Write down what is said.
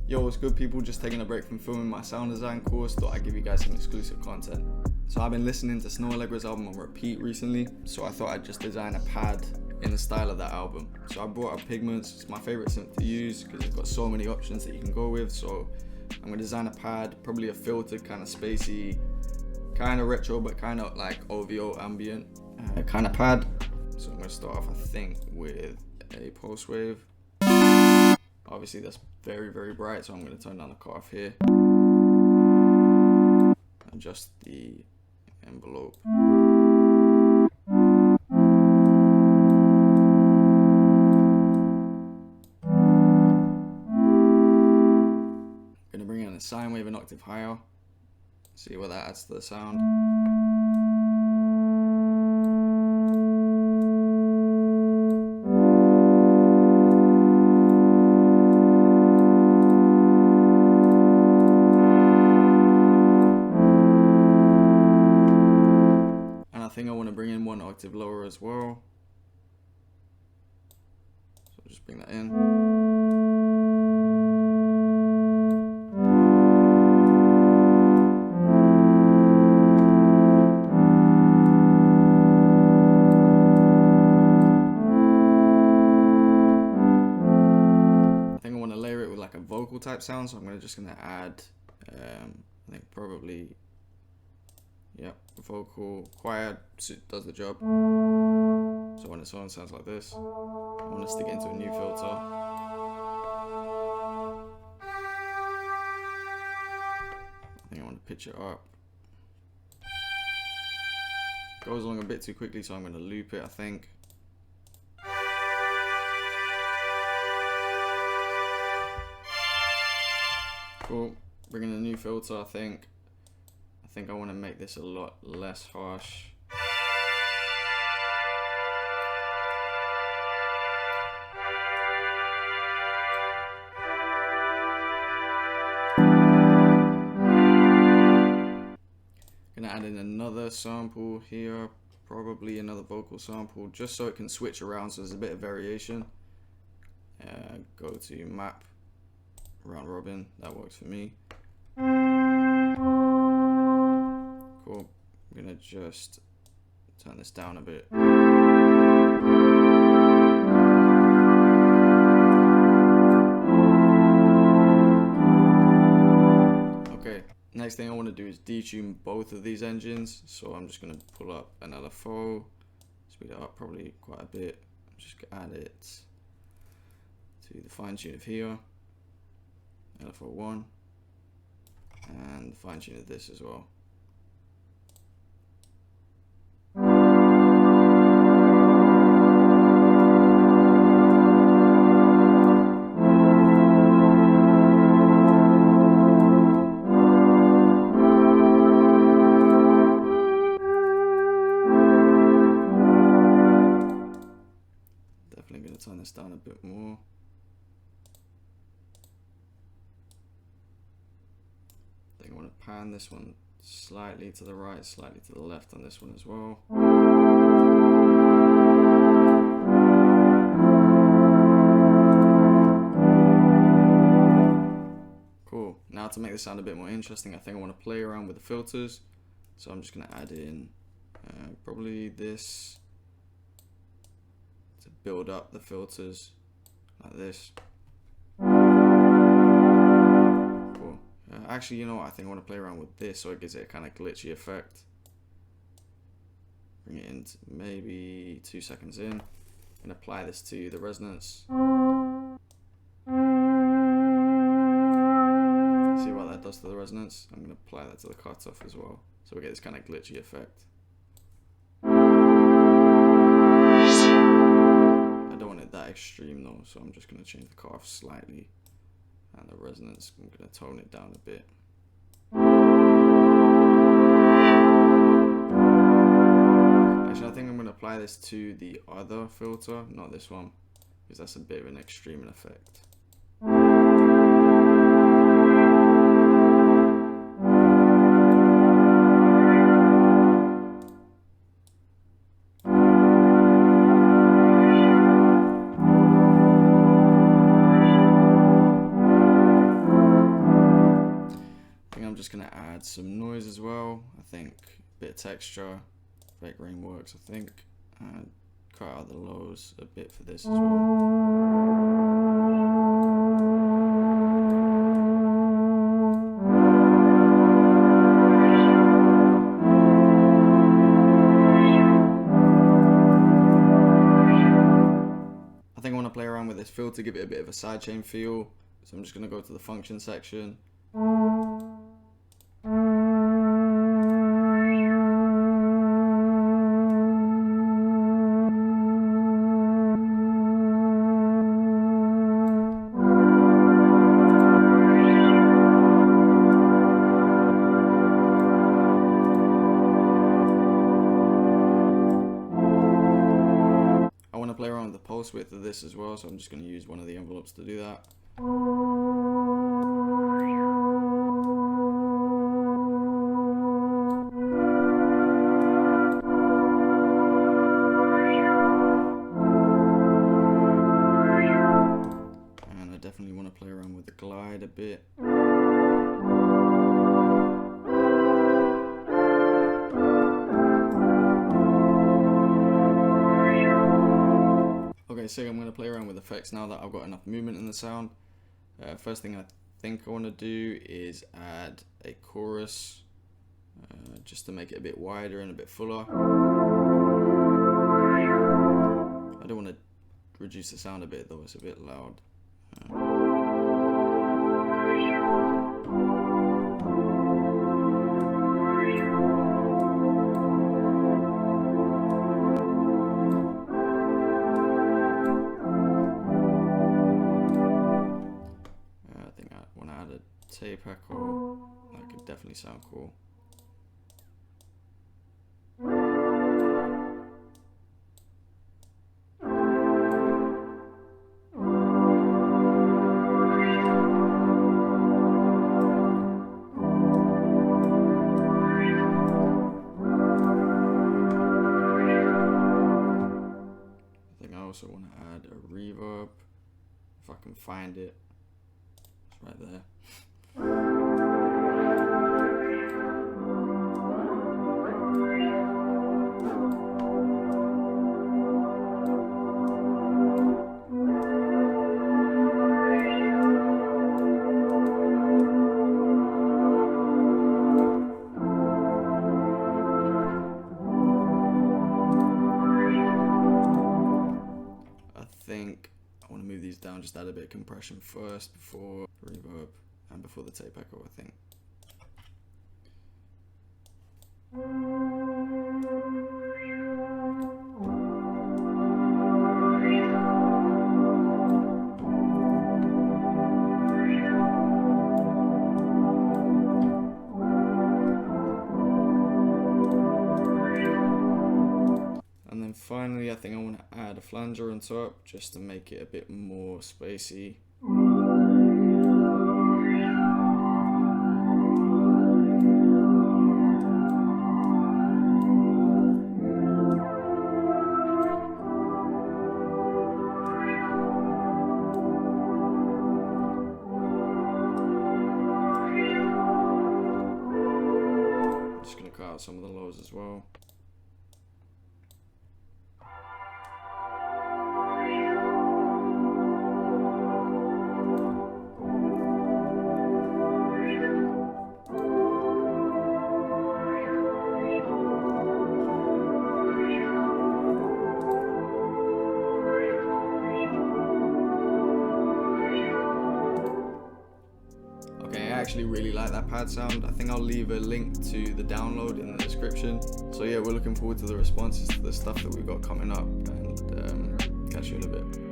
Yo, what's good people? Just taking a break from filming my sound design course, thought I'd give you guys some exclusive content. So I've been listening to Snoh Aalegra's album on repeat recently, so I thought I'd just design a pad in the style of that album. So I brought up Pigments. It's my favorite synth to use because it's got so many options that you can go with. So I'm gonna design a pad, probably a filtered, kind of spacey, kind of retro, but kind of like OVO ambient kind of pad. So I'm gonna start off, I think, with a pulse wave. Obviously that's very, very bright, so I'm going to turn down the cutoff here. Adjust the envelope. Going to bring in a sine wave an octave higher. See what that adds to the sound. I think I want to bring in one octave lower as well. So just bring that in. I think I want to layer it with like a vocal type sound, so I'm just gonna add I think probably vocal choir does the job. So when it's on, it sounds like this. I want to stick it into a new filter. I think I want to pitch it up. Goes along a bit too quickly, so I'm going to loop it, I think. Cool. Bring in a new filter, I think I want to make this a lot less harsh. Gonna add in another sample here, probably another vocal sample, just so it can switch around, so there's a bit of variation. Go to map, round robin, that works for me. Cool. I'm gonna just turn this down a bit. Okay, next thing I want to do is detune both of these engines. So I'm just gonna pull up an LFO, speed it up probably quite a bit. Just add it to the fine tune of here, LFO 1, and fine tune of this as well. Definitely going to turn this down a bit more. I think I want to pan this one slightly to the right, slightly to the left on this one as well. Cool. Now to make this sound a bit more interesting, I think I want to play around with the filters. So I'm just going to add in probably this to build up the filters like this. Cool. Actually, you know what? I think I want to play around with this so it gives it a kind of glitchy effect. Bring it in to maybe 2 seconds in and apply this to the resonance. See what that does to the resonance? I'm going to apply that to the cutoff as well, so we get this kind of glitchy effect. I don't want it that extreme though, so I'm just going to change the cutoff slightly, and the resonance, I'm going to tone it down a bit. Actually, I think I'm going to apply this to the other filter, not this one, because that's a bit of an extreme effect. add some noise as well. I think a bit of texture, fake rain works, I think. And cut out the lows a bit for this as well. I think I want to play around with this filter, give it a bit of a sidechain feel. So I'm just going to go to the function section. Play around with the pulse width of this as well, so I'm just going to use one of the envelopes to do that. And I definitely want to play around with the glide a bit. So I'm going to play around with effects now that I've got enough movement in the sound. First thing I think I want to do is add a chorus, just to make it a bit wider and a bit fuller. I don't want to reduce the sound a bit though, it's a bit loud. Tape echo, that could definitely sound cool. I think I also want to add a reverb, if I can find it. It's right there. I want to move these down, just add a bit of compression first before reverb and before the tape echo, I think. And then finally, I think I want to add a flanger on top just to make it a bit more spacey. I'm just going to cut out some of the lows as well. I actually really like that pad sound. I think I'll leave a link to the download in the description. So yeah, we're looking forward to the responses to the stuff that we've got coming up, and catch you in a bit.